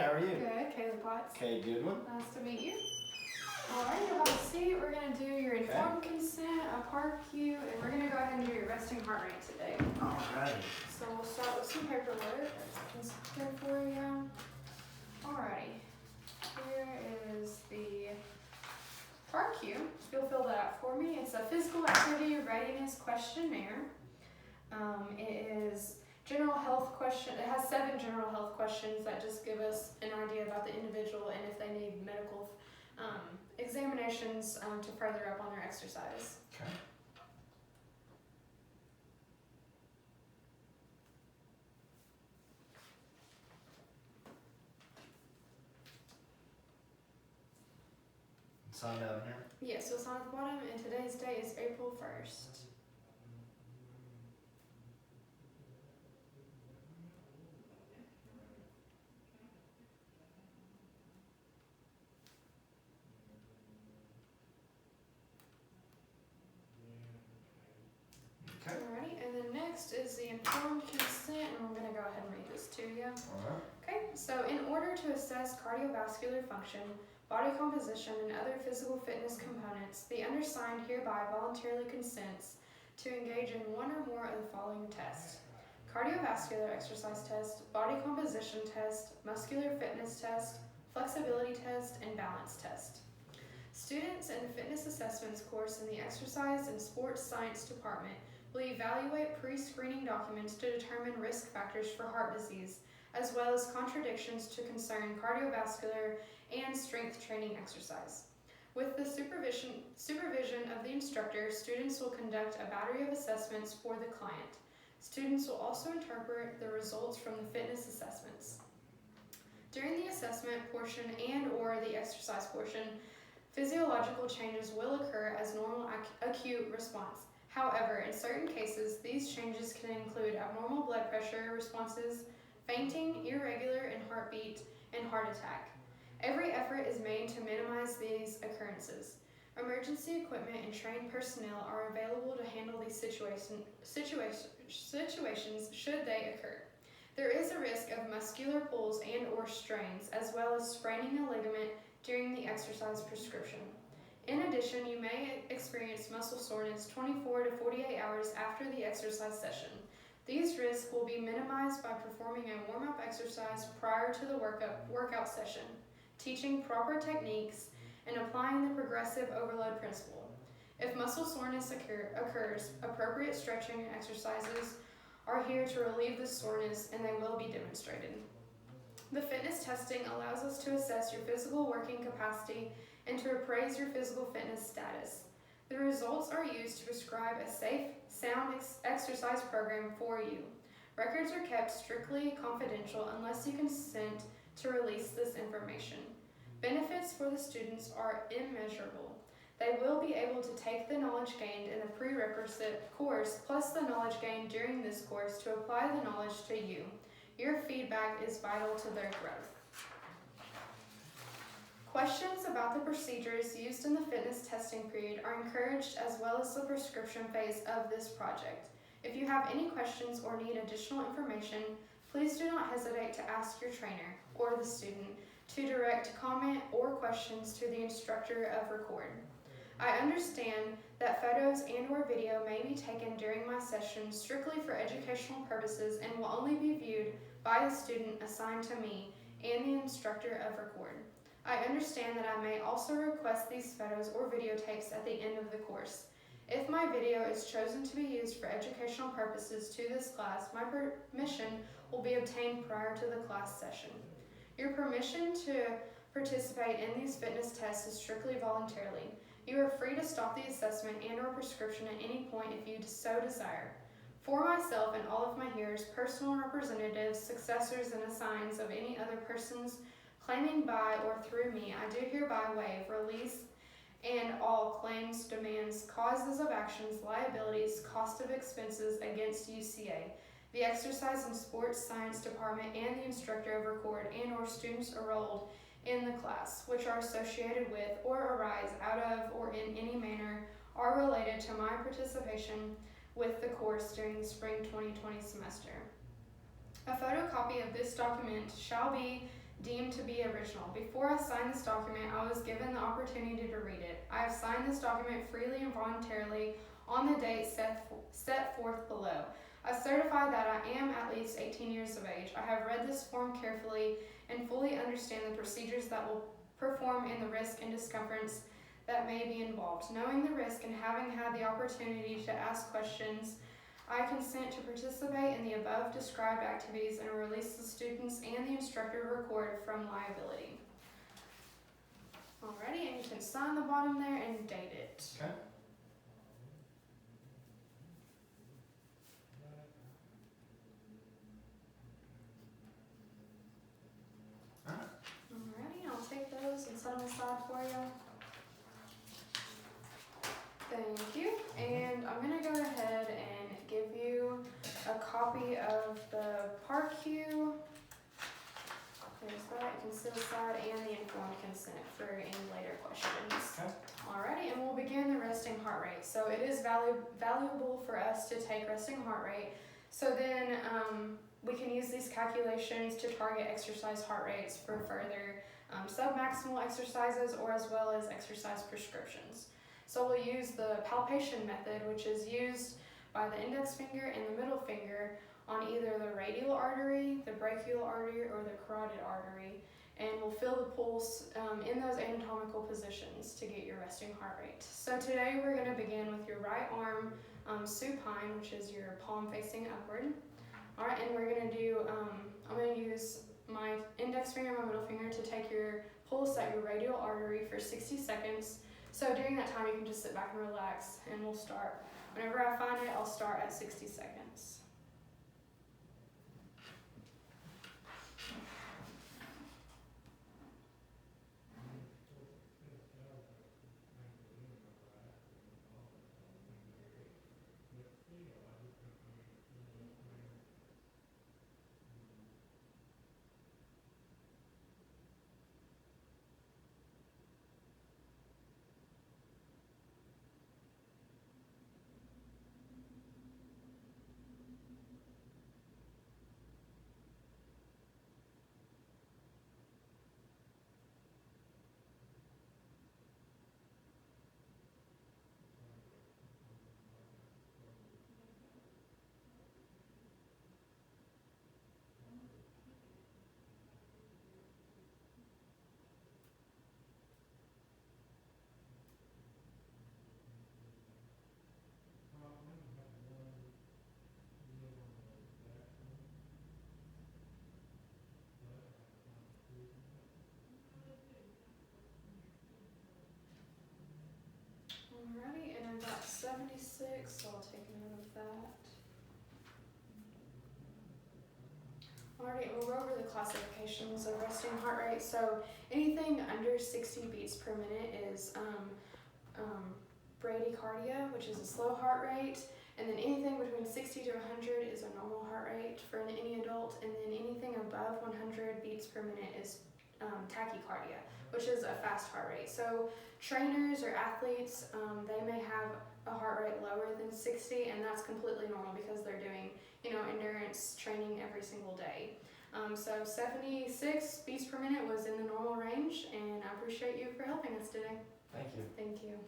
how are you? Good, Kayla Potts. Okay, good one. Nice to meet you. Alright, you'll have a seat. We're going to do your informed consent, a park queue, and we're going to go ahead and do your resting heart rate today. Alright. So we'll start with some paperwork. That's here for you. Alrighty. Here is the park queue. You'll fill that out for me. It's a physical activity readiness questionnaire. It is general health question. It has 7 general health questions that just give us an idea about the individual and if they need medical examinations to further up on their exercise. Okay. Sign down here. Yeah, so it's on at the bottom, and today's date is April 1st. Okay. Alrighty, and then next is the informed consent, and we're going to go ahead and read this to you. Alright. Okay, so in order to assess cardiovascular function, body composition, and other physical fitness components, the undersigned hereby voluntarily consents to engage in one or more of the following tests: cardiovascular exercise test, body composition test, muscular fitness test, flexibility test, and balance test. Students in the fitness assessments course in the exercise and sports science department will evaluate pre-screening documents to determine risk factors for heart disease, as well as contradictions to concern cardiovascular and strength training exercise. With the supervision of the instructor, students will conduct a battery of assessments for the client. Students will also interpret the results from the fitness assessments. During the assessment portion and/or the exercise portion, physiological changes will occur as normal acute response. However, in certain cases, these changes can include abnormal blood pressure responses, fainting, irregular in heartbeat, and heart attack. Every effort is made to minimize these occurrences. Emergency equipment and trained personnel are available to handle these situations should they occur. There is a risk of muscular pulls and/or strains, as well as spraining a ligament during the exercise prescription. In addition, you may experience muscle soreness 24 to 48 hours after the exercise session. These risks will be minimized by performing a warm-up exercise prior to the workout session, teaching proper techniques, and applying the progressive overload principle. If muscle soreness occurs, appropriate stretching exercises are here to relieve the soreness, and they will be demonstrated. The fitness testing allows us to assess your physical working capacity and to appraise your physical fitness status. The results are used to prescribe a safe, sound exercise program for you. Records are kept strictly confidential unless you consent to release this information. Benefits for the students are immeasurable. They will be able to take the knowledge gained in the prerequisite course plus the knowledge gained during this course to apply the knowledge to you. Your feedback is vital to their growth. Questions about the procedures used in the fitness testing period are encouraged, as well as the prescription phase of this project. If you have any questions or need additional information, please do not hesitate to ask your trainer or the student to direct comment or questions to the instructor of record. I understand that photos and/or video may be taken during my session strictly for educational purposes and will only be viewed by the student assigned to me and the instructor of record. I understand that I may also request these photos or videotapes at the end of the course. If my video is chosen to be used for educational purposes to this class, my permission will be obtained prior to the class session. Your permission to participate in these fitness tests is strictly voluntarily. You are free to stop the assessment and/or prescription at any point if you so desire. For myself and all of my hearers, personal representatives, successors, and assigns of any other persons claiming by or through me, I do hereby waive, release, and all claims, demands, causes of actions, liabilities, cost of expenses against UCA, the Exercise and Sports Science Department, and the instructor of record and/or students enrolled in the class, which are associated with or arise out of or in any manner are related to my participation with the course during the spring 2020 semester. A photocopy of this document shall be deemed to be original. Before I signed this document, I was given the opportunity to read it. I have signed this document freely and voluntarily on the date set forth below. I certify that I am at least 18 years of age. I have read this form carefully and fully understand the procedures that will perform and the risk and discomforts that may be involved. Knowing the risk and having had the opportunity to ask questions, I consent to participate in the above described activities and release the students and the instructor to record from liability. Alrighty, and you can sign the bottom there and date it. Okay. Alrighty, I'll take those and set them aside for you. Thank you. And I'm going to go ahead and give you a copy of the part Q. There's that. You can set aside and the informed consent for any later questions. Okay. Alrighty, and we'll begin the resting heart rate. So it is valuable for us to take resting heart rate. So then we can use these calculations to target exercise heart rates for further submaximal exercises or as well as exercise prescriptions. So we'll use the palpation method, which is used by the index finger and the middle finger on either the radial artery, the brachial artery, or the carotid artery, and we'll feel the pulse in those anatomical positions to get your resting heart rate. So today we're going to begin with your right arm supine, which is your palm facing upward. All right, and we're going to do, I'm going to use my index finger and my middle finger to take your pulse at your radial artery for 60 seconds. So during that time, you can just sit back and relax, and we'll start. Whenever I find it, I'll start at 60 seconds. Alrighty, and I've got 76, so I'll take note of that. Alrighty, we'll go over the classifications of resting heart rate. So anything under 60 beats per minute is bradycardia, which is a slow heart rate, and then anything between 60 to 100 is a normal heart rate for any adult, and then anything above 100 beats per minute is tachycardia, which is a fast heart rate. So trainers or athletes, they may have a heart rate lower than 60, and that's completely normal because they're doing, endurance training every single day. So 76 beats per minute was in the normal range, and I appreciate you for helping us today. Thank you. Thank you.